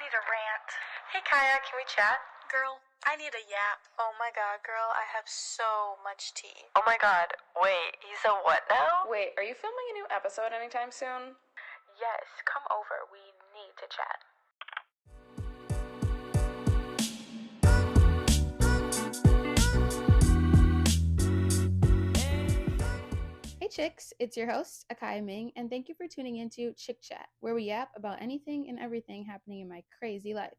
need a rant. Hey, Kaya, can we chat? Girl, I need a yap. Oh my god, girl, I have so much tea. Oh my god, wait, he's a what now? Wait, are you filming a new episode anytime soon? Yes, come over. We need to chat. Hey chicks, it's your host, Akyah Ming, and thank you for tuning into Chick Chat, where we yap about anything and everything happening in my crazy life.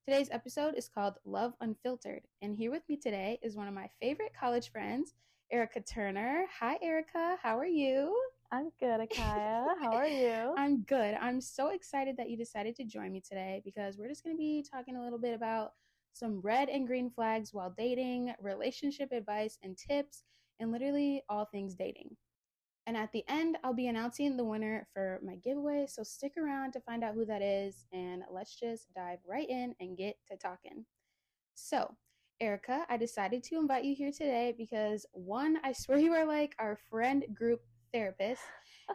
Today's episode is called Love Unfiltered, and here with me today is one of my favorite college friends, Erika Turner. Hi Erika, how are you? I'm good, Akyah. How are you? I'm good. I'm so excited that you decided to join me today because we're just going to be talking a little bit about some red and green flags while dating, relationship advice and tips, and literally all things dating. And at the end, I'll be announcing the winner for my giveaway, so stick around to find out who that is, and let's just dive right in and get to talking. So, Erika, I decided to invite you here today because, one, I swear you are like our friend group therapist,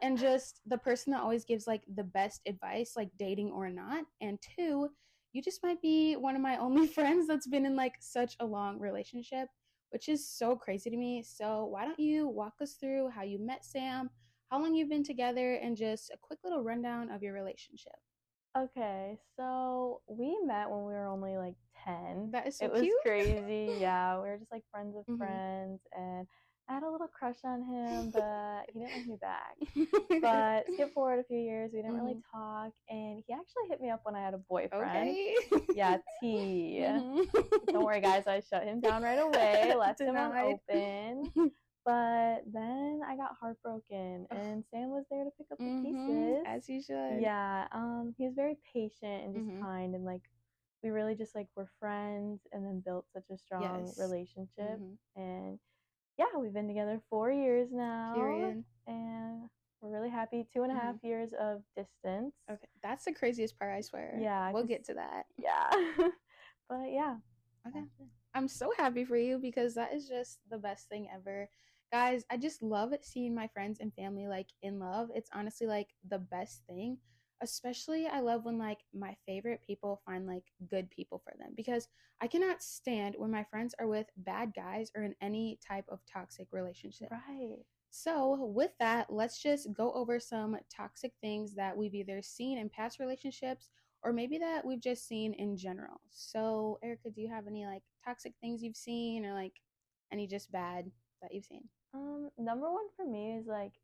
and just the person that always gives like the best advice, like dating or not, and two, you just might be one of my only friends that's been in like such a long relationship, which is so crazy to me. So why don't you walk us through how you met Sam, how long you've been together, and just a quick little rundown of your relationship. Okay, so we met when we were only like 10. That is so It was cute. crazy. Yeah, we were just like friends of Mhm. friends, and I had a little crush on him, but he didn't like me back. But skip forward a few years, we didn't really talk, and he actually hit me up when I had a boyfriend. Okay. Yeah, T. Mhm. Don't worry, guys, I shut him down right away, left him on Denied. open. But then I got heartbroken, and Sam was there to pick up the pieces. As you should. Yeah, he was very patient and just Mhm. kind, and like we really just like were friends, and then built such a strong Yes. relationship. Mhm. And yeah, we've been together 4 years now, Period. and we're really happy. 2.5 years of distance. Okay, that's the craziest part, I swear. Yeah, We'll 'cause- get to that. Yeah, but yeah. Okay. that's it. I'm so happy for you because that is just the best thing ever. Guys, I just love seeing my friends and family like in love. It's honestly like the best thing. Especially I love when like my favorite people find like good people for them because I cannot stand when my friends are with bad guys or in any type of toxic relationship. Right. So, with that, let's just go over some toxic things that we've either seen in past relationships or maybe that we've just seen in general. So, Erika, do you have any like toxic things you've seen or like any just bad that you've seen? Number one for me is like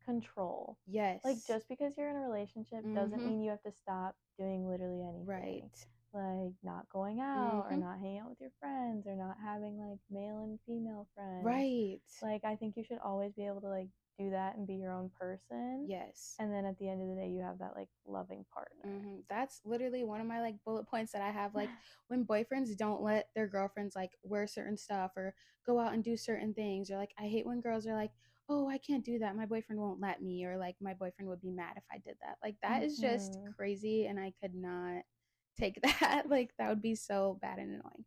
control. Yes. Like just because you're in a relationship doesn't Mhm. mean you have to stop doing literally anything. Right. Like not going out or Mhm. not hanging out with your friends or not having like male and female friends. Right. Like I think you should always be able to like do that and be your own person. Yes. And then at the end of the day, you have that like loving partner. That's literally one of my like bullet points that I have. Like when boyfriends don't let their girlfriends like wear certain stuff or go out and do certain things, or like I hate when girls are like, oh, I can't do that, my boyfriend won't let me, or like my boyfriend would be mad if I did that. Like that is just crazy, and I could not take that. Like that would be so bad and annoying.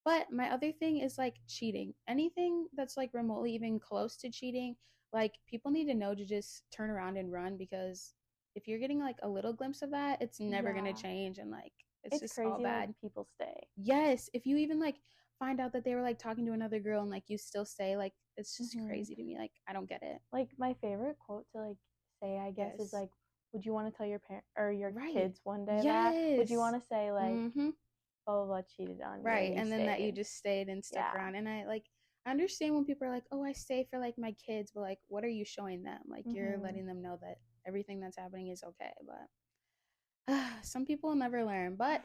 But my other thing is like cheating. Anything that's like remotely even close to cheating, like people need to know to just turn around and run, because if you're getting like a little glimpse of that, it's never gonna Yeah. change, and like it's just crazy all bad. like people stay. Yes, if you even like find out that they were like talking to another girl and like you still stay, like it's just crazy to me. Like I don't get it. Like my favorite quote to like say, I guess, is Yes. like, would you want to tell your parent or your Right. kids one day that? Would you Yes. want to say like, Mhm. blah blah blah cheated on you, Right, and and then that you stayed? just stayed and stuck Yeah. around. And I like I understand when people are like, oh, I stay for like my kids, but like what are you showing them? Like you're letting them know that everything that's happening is okay, but some people will never learn. But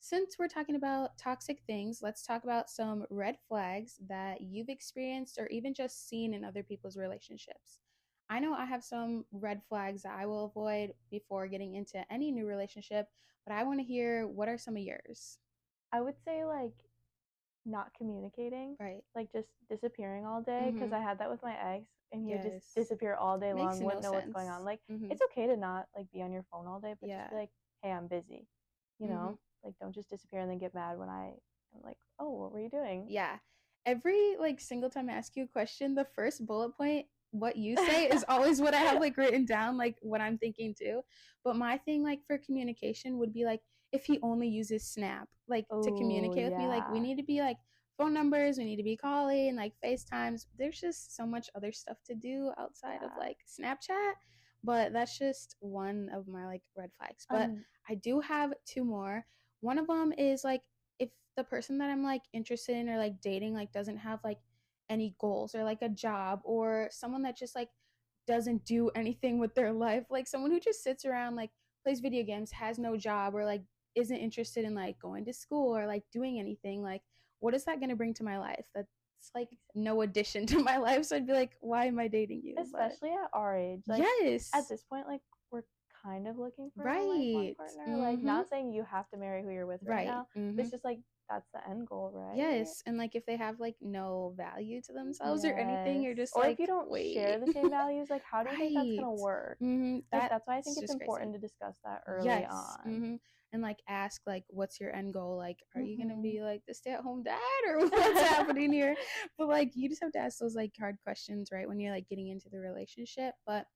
since we're talking about toxic things, let's talk about some red flags that you've experienced or even just seen in other people's relationships. I know I have some red flags that I will avoid before getting into any new relationship, but I want to hear, what are some of yours? I would say like not communicating, Right. like just disappearing all day, because I had that with my ex, and he would Yes. just disappear all day Makes long, wouldn't no know what's going sense. on. Like it's okay to not like be on your phone all day, but Yeah. just be like, hey, I'm busy, you know, like don't just disappear and then get mad when I'm like, oh, what were you doing? Yeah. Every like single time I ask you a question, the first bullet point what you say is always what I have like written down, like what I'm thinking too. But my thing like for communication would be like if he only uses Snap like to communicate with me, like we need to be like phone numbers, we need to be calling, like FaceTimes. There's just so much other stuff to do outside of like Snapchat. But that's just one of my like red flags. But I do have two more. One of them is like if the person that I'm like interested in or like dating like doesn't have like any goals or like a job, or someone that just like doesn't do anything with their life, like someone who just sits around like plays video games, has no job, or like isn't interested in like going to school or like doing anything, like what is that going to bring to my life? That's like no addition to my life. So I'd be like, why am I dating you? Especially at our age. Like, yes. At this point, like we're kind of looking for a lifelong partner. Like not saying you have to marry who you're with right now. But it's just like that's the end goal, right? Yes. And like if they have like no value to themselves or anything, you're just or like, if you don't share the same values, like how do you think that's gonna work? Like, that's why I think it's important to discuss that early on. And like ask like what's your end goal, like are you gonna be like the stay-at-home dad or what's happening here? But like you just have to ask those like hard questions right when you're like getting into the relationship. But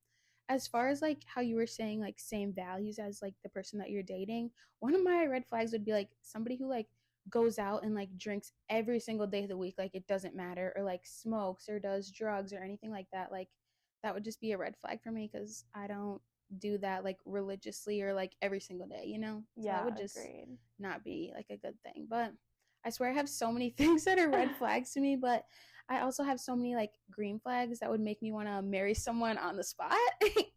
as far as like how you were saying like same values as like the person that you're dating, one of my red flags would be like somebody who like goes out and like drinks every single day of the week, like it doesn't matter, or like smokes or does drugs or anything like that. Like that would just be a red flag for me because I don't do that like religiously or like every single day, you know? So that would just not be like a good thing. But I swear I have so many things that are red flags to me, but I also have so many like green flags that would make me want to marry someone on the spot.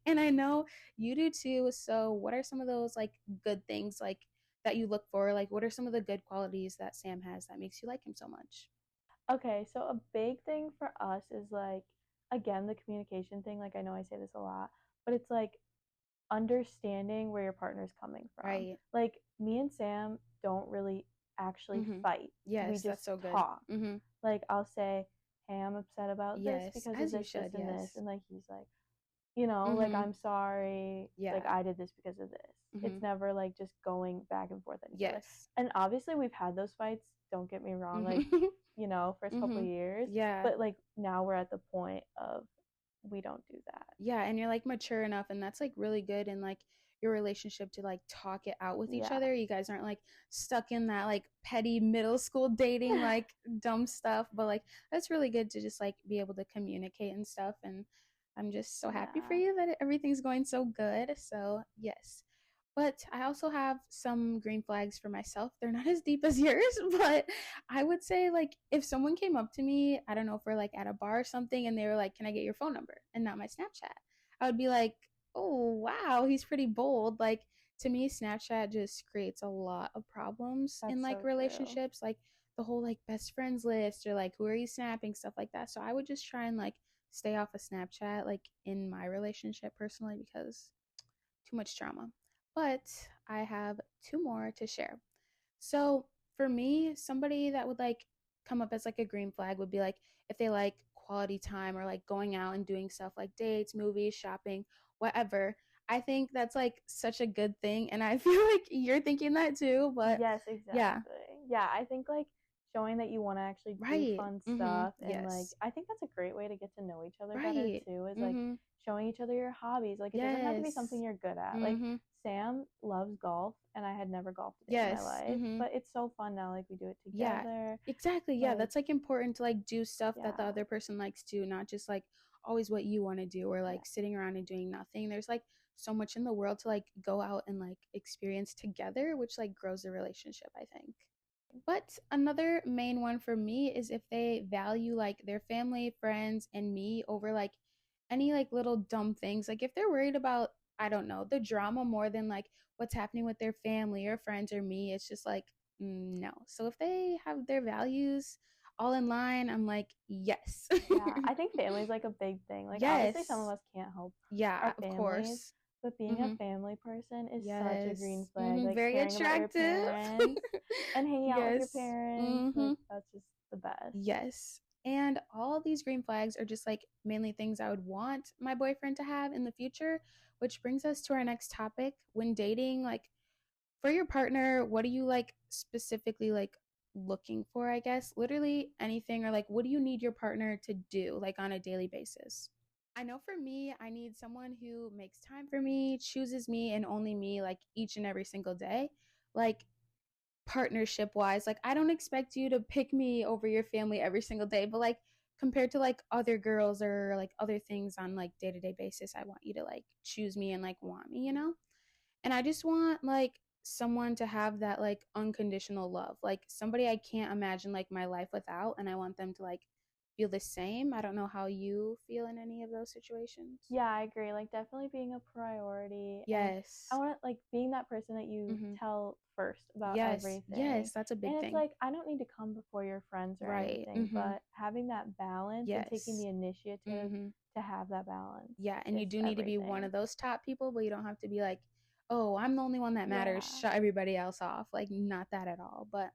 And I know you do too. So what are some of those like good things like that you look for? Like what are some of the good qualities that Sam has that makes you like him so much? Okay, so a big thing for us is like, again, the communication thing. Like I know I say this a lot, but it's like understanding where your partner's coming from. Right. Like me and Sam don't really actually fight. Yes, we just that's so good. talk. Like I'll say, "Hey, I'm upset about this because of this, this, and this," and like he's like, you know, like I'm sorry, like I did this because of this. It's never like just going back and forth. And obviously we've had those fights. Don't get me wrong, like you know, first couple of years. But like now we're at the point of we don't do that. Yeah, and you're like mature enough, and that's like really good in like your relationship to like talk it out with each other. You guys aren't like stuck in that like petty middle school dating like dumb stuff, but like that's really good to just like be able to communicate and stuff. And I'm just so happy for you that everything's going so good. So yes. But I also have some green flags for myself. They're not as deep as yours, but I would say like if someone came up to me, I don't know, if we're like at a bar or something, and they were like, "Can I get your phone number?" and not my Snapchat, I would be like, "Oh, wow, he's pretty bold." Like to me, Snapchat just creates a lot of problems in like relationships, like the whole like best friends list or like who are you snapping, stuff like that. So I would just try and like stay off of Snapchat like in my relationship personally because too much drama. But I have two more to share. So for me, somebody that would like come up as like a green flag would be like if they like quality time or like going out and doing stuff like dates, movies, shopping, whatever. I think that's like such a good thing, and I feel like you're thinking that too. But yes, exactly. Yeah, I think like showing that you want to actually do fun stuff, and like I think that's a great way to get to know each other better too. Is like showing each other your hobbies. Like it doesn't have to be something you're good at. Like Sam loves golf, and I had never golfed a day in my life, but it's so fun now. Like we do it together. Yeah, exactly. Yeah, that's like important to like do stuff that the other person likes to, not just like always what you want to do or like sitting around and doing nothing. There's like so much in the world to like go out and like experience together, which like grows the relationship, I think. But another main one for me is if they value like their family, friends, and me over like any like little dumb things. Like if they're worried about, I don't know, the drama more than like what's happening with their family or friends or me, it's just like, no. So if they have their values all in line, I'm like, yes. Yeah, I think family is like a big thing. Like obviously some of us can't help our families, of course. But being a family person is such a green flag. Like very attractive. And hanging out with your parents. Like, that's just the best. Yes. And all these green flags are just like mainly things I would want my boyfriend to have in the future, which brings us to our next topic. When dating, like for your partner, what do you like specifically like looking for, I guess? Literally anything, or like what do you need your partner to do like on a daily basis? I know for me, I need someone who makes time for me, chooses me and only me, like each and every single day. Like partnership wise, like I don't expect you to pick me over your family every single day, but like compared to like other girls or like other things on like day-to-day basis, I want you to like choose me and like want me, you know? And I just want like someone to have that like unconditional love, like somebody I can't imagine like my life without, and I want them to like feel the same. I don't know how you feel in any of those situations. Yeah, I agree. Like definitely being a priority. Yes. And I want to like being that person that you tell first about everything. Yes, that's a big thing. And it's like I don't need to come before your friends or anything, but having that balance and taking the initiative to have that balance. Yeah, and you do need to be one of those top people, but you don't have to be like, oh, I'm the only one that matters, shut everybody else off. Like, not that at all. But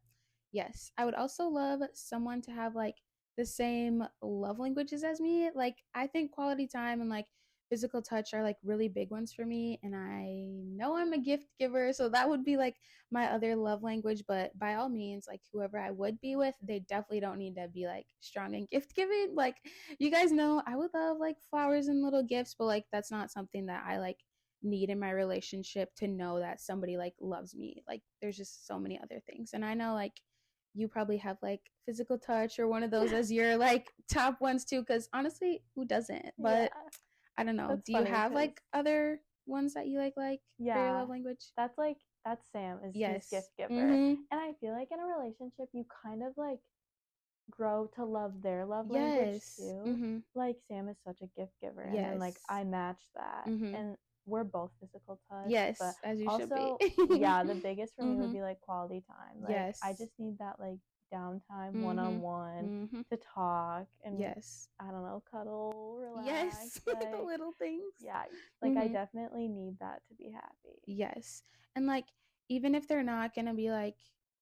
yes, I would also love someone to have like the same love languages as me. Like, I think quality time and like physical touch are like really big ones for me. And I know I'm a gift giver, so that would be like my other love language. But by all means, like whoever I would be with, they definitely don't need to be like strong in gift giving. Like, you guys know I would love like flowers and little gifts, but like that's not something that I like need in my relationship to know that somebody like loves me. Like, there's just so many other things. And I know like you probably have like physical touch or one of those as your like top ones too, because honestly, who doesn't? But I don't know. That's do you have like other ones that you like for your love language? That's Sam is his gift giver. And I feel like in a relationship you kind of like grow to love their love language too. Like Sam is such a gift giver, and then like I match that, and we're both physical touch. Yes, but as you also, should be. Yeah, the biggest for me would be like quality time. Like I just need that like downtime, one-on-one to talk and I don't know, cuddle, relax. Yes, like, the little things. Yeah, like I definitely need that to be happy. Yes, and like even if they're not gonna be like,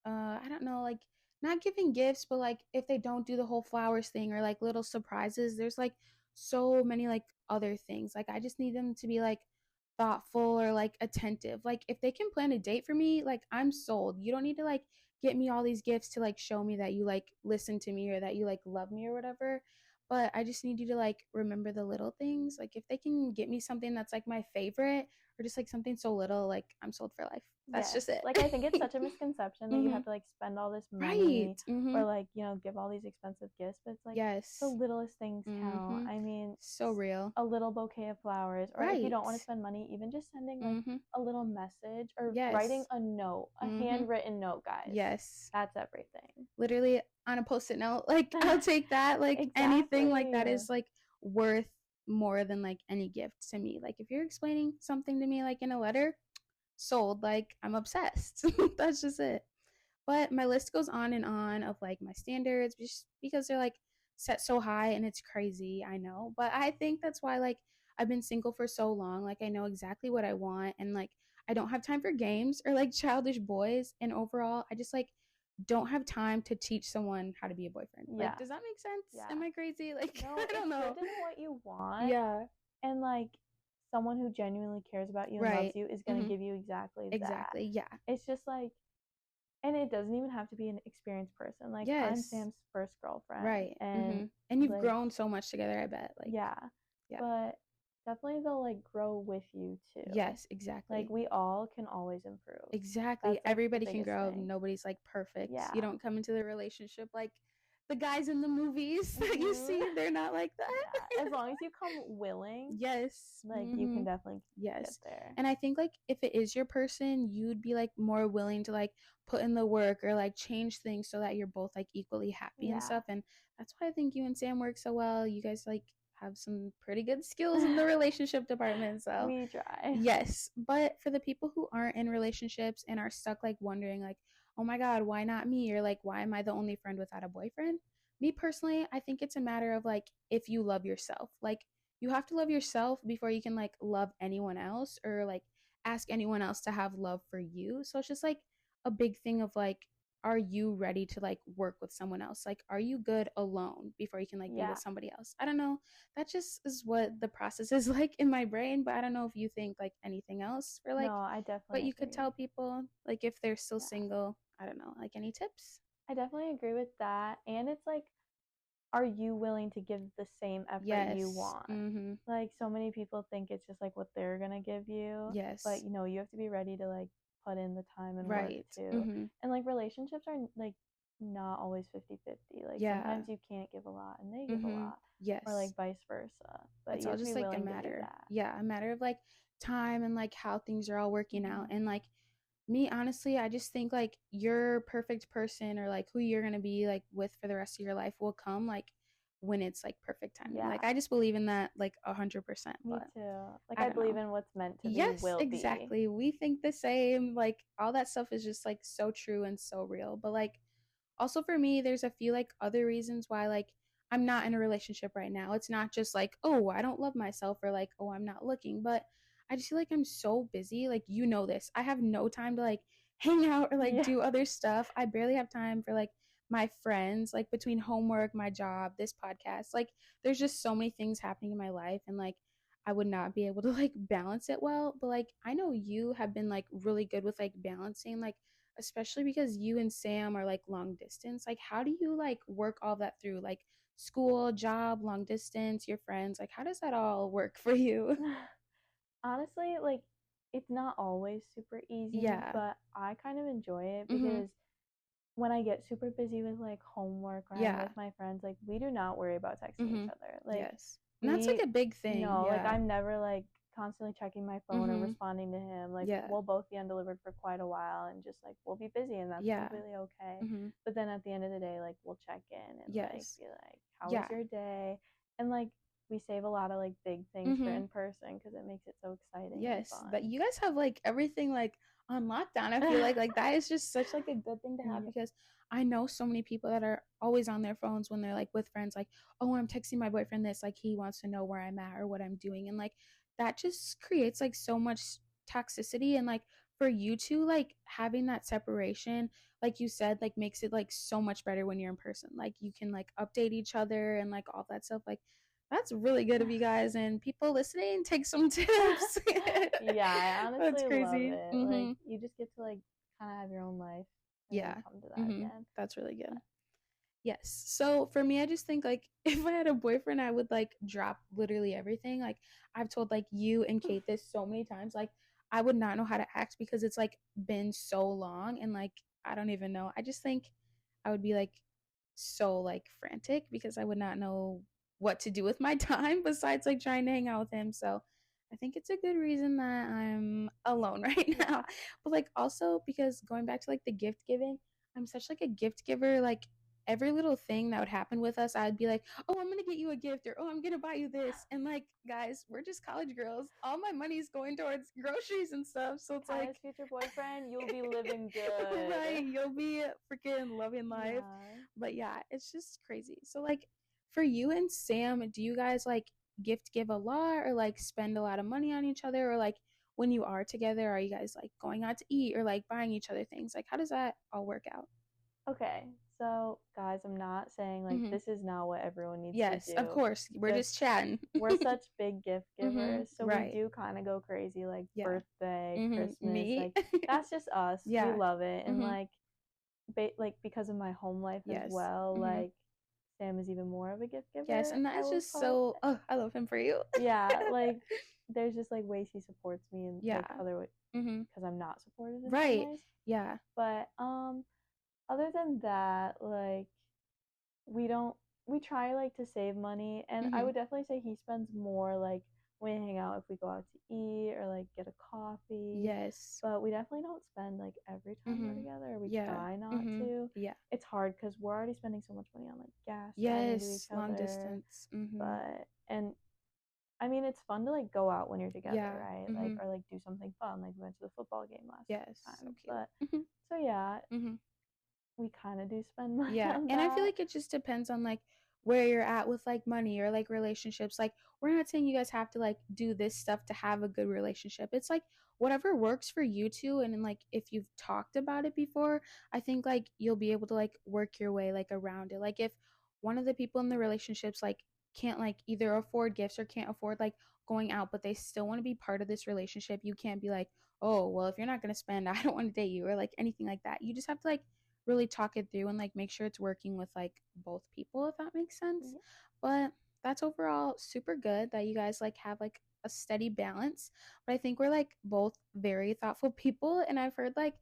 I don't know, like not giving gifts, but like if they don't do the whole flowers thing or like little surprises, there's like so many like other things. Like I just need them to be like thoughtful or like attentive. Like if they can plan a date for me, like I'm sold. You don't need to like get me all these gifts to like show me that you like listen to me or that you like love me or whatever. But I just need you to like remember the little things. Like if they can get me something that's like my favorite or just like something so little, like I'm sold for life. That's just it. Like I think it's such a misconception that you have to like spend all this money or like, you know, give all these expensive gifts, but it's like the littlest things count. I mean, so real. A little bouquet of flowers, or if you don't want to spend money, even just sending like a little message or writing a note, a handwritten note, guys. Yes, that's everything. Literally on a post-it note, like I'll take that. Like anything like that is like worth more than like any gift to me. Like if you're explaining something to me like in a letter, sold. Like I'm obsessed. That's just it. But my list goes on and on of like my standards just because they're like set so high and it's crazy, I know. But I think that's why like I've been single for so long. Like I know exactly what I want, and like I don't have time for games or like childish boys, and overall I just like don't have time to teach someone how to be a boyfriend. Like, does that make sense? Am I crazy? Like, no, I don't know. It's good to know what you want. And like someone who genuinely cares about you and loves you is going to give you exactly that. It's just like, and it doesn't even have to be an experienced person. Like I'm Sam's first girlfriend. And you've like, grown so much together, I bet. Like but definitely they'll like grow with you too. Yes, exactly. Like we all can always improve. Exactly. That's, like, everybody can grow. Nobody's like perfect. You don't come into the relationship like the guys in the movies that you see. They're not like that. As long as you come willing. Like you can definitely get there. And I think like if it is your person, you'd be like more willing to like put in the work or like change things so that you're both like equally happy and stuff. And that's why I think you and Sam work so well. You guys like have some pretty good skills in the relationship department, so we try. Yes, but for the people who aren't in relationships and are stuck like wondering like, oh my god, why not me, or like why am I the only friend without a boyfriend? Me personally, I think it's a matter of like if you love yourself. Like you have to love yourself before you can like love anyone else or like ask anyone else to have love for you. So it's just like a big thing of like, are you ready to like work with someone else? Like, are you good alone before you can like be with somebody else? I don't know. That just is what the process is like in my brain, but I don't know if you think like anything else for like, no, I definitely but you agree. could tell people like if they're still single, I don't know, like any tips? I definitely agree with that. And it's like are you willing to give the same effort you want? Like, so many people think it's just like what they're gonna give you. But you have to be ready to like put in the time and work too. And like relationships are like not always 50-50. Like sometimes you can't give a lot and they give a lot. Or like vice versa. But it's you all have to just be like willing a matter. to do that. Yeah, a matter of like time and like how things are all working out. And like me, honestly, I just think like your perfect person or like who you're gonna be like with for the rest of your life will come like when it's like perfect time. Like I just believe in that like 100%. Me too. Like I believe in what's meant to be will be. Yes, exactly. We think the same. Like all that stuff is just like so true and so real. But like also for me, there's a few like other reasons why like I'm not in a relationship right now. It's not just like, oh, I don't love myself or like, oh, I'm not looking, but I just feel like I'm so busy. Like, you know this. I have no time to like hang out or like do other stuff. I barely have time for like my friends, like between homework, my job, this podcast. Like, there's just so many things happening in my life, and like I would not be able to like balance it well. But like I know you have been like really good with like balancing, like especially because you and Sam are like long distance. Like, how do you like work all that through? Like school, job, long distance, your friends? Like, how does that all work for you? Honestly, like it's not always super easy, but I kind of enjoy it because when I get super busy with like homework or I'm with my friends, like we do not worry about texting each other. Like and that's like a big thing. No, like I'm never like constantly checking my phone or responding to him. Like we'll both be undelivered for quite a while and just like we'll be busy and that's completely okay. But then at the end of the day, like we'll check in and like be like, how was your day? And like we save a lot of like big things for in person because it makes it so exciting. Yes, but you guys have like everything like on lockdown. I feel like that is just such like a good thing to have because I know so many people that are always on their phones when they're like with friends, like, oh, I'm texting my boyfriend this, like he wants to know where I'm at or what I'm doing, and like that just creates like so much toxicity. And like for you two, like having that separation, like you said, like makes it like so much better when you're in person. Like you can like update each other and like all that stuff. Like that's really good of you guys, and people listening, take some tips. I honestly love it. Like you just get to like kind of have your own life and come to that again. That's really good. Yes. So for me, I just think like if I had a boyfriend, I would like drop literally everything. Like I've told like you and Kate this so many times. Like I would not know how to act because it's like been so long, and like I don't even know. I just think I would be like so like frantic because I would not know what to do with my time besides like trying to hang out with him. So I think it's a good reason that I'm alone right now. But like also because going back to like the gift giving, I'm such like a gift giver. Like every little thing that would happen with us, I'd be like, oh, I'm gonna get you a gift, or oh, I'm gonna buy you this. And like, guys, we're just college girls. All my money's going towards groceries and stuff. So it's like future boyfriend, you'll be living good. Right, you'll be freaking loving life. But yeah, it's just crazy. So like for you and Sam, do you guys like gift give a lot or like spend a lot of money on each other, or like when you are together, are you guys like going out to eat or like buying each other things? Like how does that all work out? Okay, so guys, I'm not saying like this is not what everyone needs to do. Yes, of course. We're just chatting. We're such big gift givers, so we do kind of go crazy, like birthday, Christmas. Me? Like that's just us. We love it, and like because of my home life as well, like Sam is even more of a gift giver. Yes, and that is just so. Oh, I love him for you. Like there's just like ways he supports me and like other ways because I'm not supported in some ways. But other than that, like we try like to save money, and I would definitely say he spends more like when we hang out, if we go out to eat or like get a coffee. But we definitely don't spend like every time we're together. We try not to. It's hard because we're already spending so much money on like gas. Long distance. But and I mean, it's fun to like go out when you're together, right? Like or like do something fun. Like we went to the football game last time. But so we kind of do spend money on that. And I feel like it just depends on like where you're at with like money or like relationships. Like we're not saying you guys have to like do this stuff to have a good relationship. It's like whatever works for you two, and then like if you've talked about it before, I think like you'll be able to like work your way like around it. Like if one of the people in the relationships like can't like either afford gifts or can't afford like going out, but they still want to be part of this relationship, you can't be like, oh well, if you're not going to spend, I don't want to date you, or like anything like that. You just have to like really talk it through and like make sure it's working with like both people, if that makes sense. But that's overall super good that you guys like have like a steady balance. But I think we're like both very thoughtful people, and I've heard like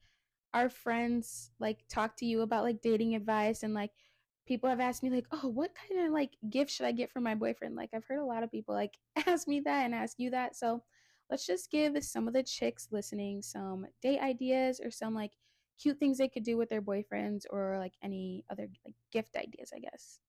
our friends like talk to you about like dating advice, and like people have asked me like, oh, what kind of like gift should I get for my boyfriend? Like I've heard a lot of people like ask me that and ask you that. So let's just give some of the chicks listening some date ideas or some like cute things they could do with their boyfriends, or like any other like gift ideas, I guess.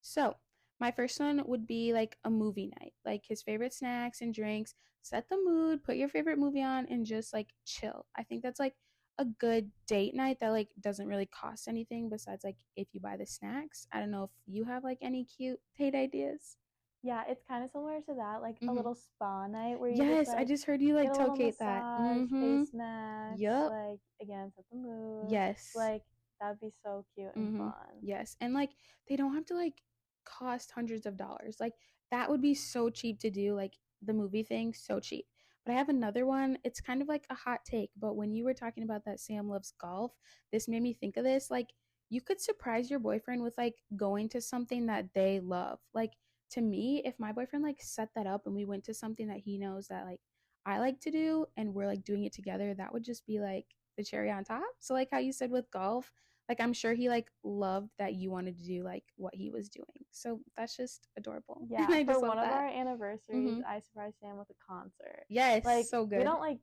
So my first one would be like a movie night, like his favorite snacks and drinks. Set the mood, put your favorite movie on, and just like chill. I think that's like a good date night that like doesn't really cost anything besides like if you buy the snacks. I don't know if you have like any cute date ideas. Yeah, it's kind of similar to that, like a little spa night where you yes, just like I just heard you like get a little tokate massage, that. face masks, Yep. like again set the mood. Yes. Like that'd be so cute and fun. Yes, and like they don't have to like cost hundreds of dollars. Like that would be so cheap to do, like the movie thing, so cheap. But I have another one. It's kind of like a hot take, but when you were talking about that Sam loves golf, this made me think of this. Like you could surprise your boyfriend with like going to something that they love. Like to me, if my boyfriend like set that up and we went to something that he knows that like I like to do and we're like doing it together, that would just be like the cherry on top. So like how you said with golf, like I'm sure he like loved that you wanted to do like what he was doing. So that's just adorable. Yeah, for one of our anniversaries, I surprised Sam with a concert. Yes, like so good. We don't like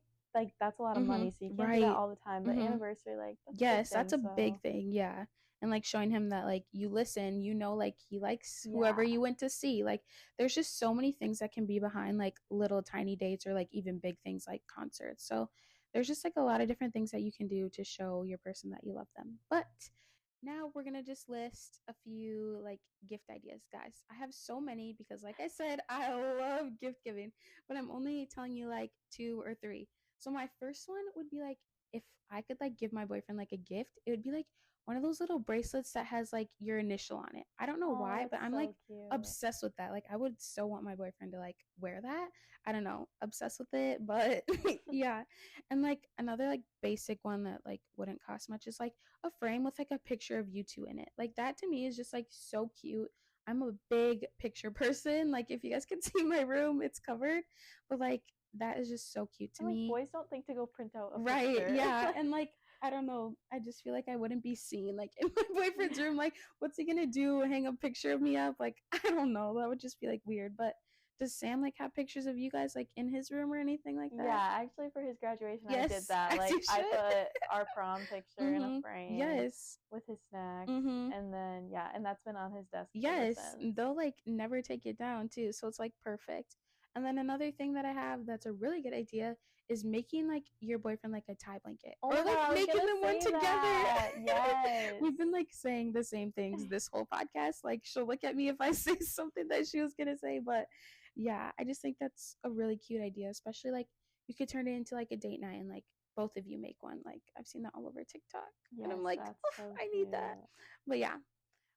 that's a lot of money, so you can't do that all the time. But anniversary, like that's a big thing. Yeah. And like showing him that like you listen, you know, like he likes whoever you went to see. Like there's just so many things that can be behind like little tiny dates or like even big things like concerts. So there's just like a lot of different things that you can do to show your person that you love them. But now we're gonna just list a few like gift ideas, guys. I have so many because like I said, I love gift giving, but I'm only telling you like 2 or 3. So my first one would be like, if I could like give my boyfriend like a gift, it would be like one of those little bracelets that has like your initial on it. I don't know why, but I'm like obsessed with that. Like I would so want my boyfriend to like wear that. I don't know, obsessed with it, but yeah. And like another like basic one that like wouldn't cost much is like a frame with like a picture of you two in it. Like that to me is just like so cute. I'm a big picture person. Like if you guys can see my room, it's covered. But like that is just so cute to me. Boys don't think to go print out a right, picture. Yeah. And like I don't know, I just feel like I wouldn't be seen like in my boyfriend's room. Like what's he gonna do, hang a picture of me up? Like I don't know, that would just be like weird. But does Sam like have pictures of you guys like in his room or anything like that? Yeah, actually for his graduation I did that. Like I put our prom picture in a frame. Yes. With his snacks. And then and that's been on his desk. Yes. They'll like never take it down too. So it's like perfect. And then another thing that I have that's a really good idea is making like your boyfriend like a tie blanket. Oh, or like God, making them one together. Yes. We've been like saying the same things this whole podcast. Like she'll look at me if I say something that she was gonna say, but yeah, I just think that's a really cute idea, especially like you could turn it into like a date night and like both of you make one. Like I've seen that all over TikTok. And I'm like, so I need that. But yeah.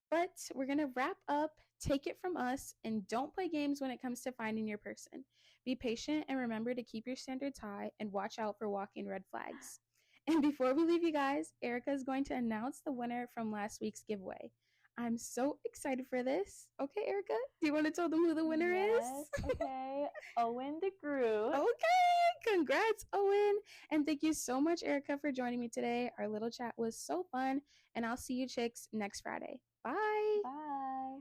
But we're going to wrap up. Take it from us and don't play games when it comes to finding your person. Be patient and remember to keep your standards high and watch out for walking red flags. And before we leave you guys, Erika is going to announce the winner from last week's giveaway. I'm so excited for this. Okay, Erika, do you want to tell them who the winner is? Okay, Owen DeGroot. Okay, congrats, Owen. And thank you so much, Erika, for joining me today. Our little chat was so fun, and I'll see you chicks next Friday. Bye. Bye.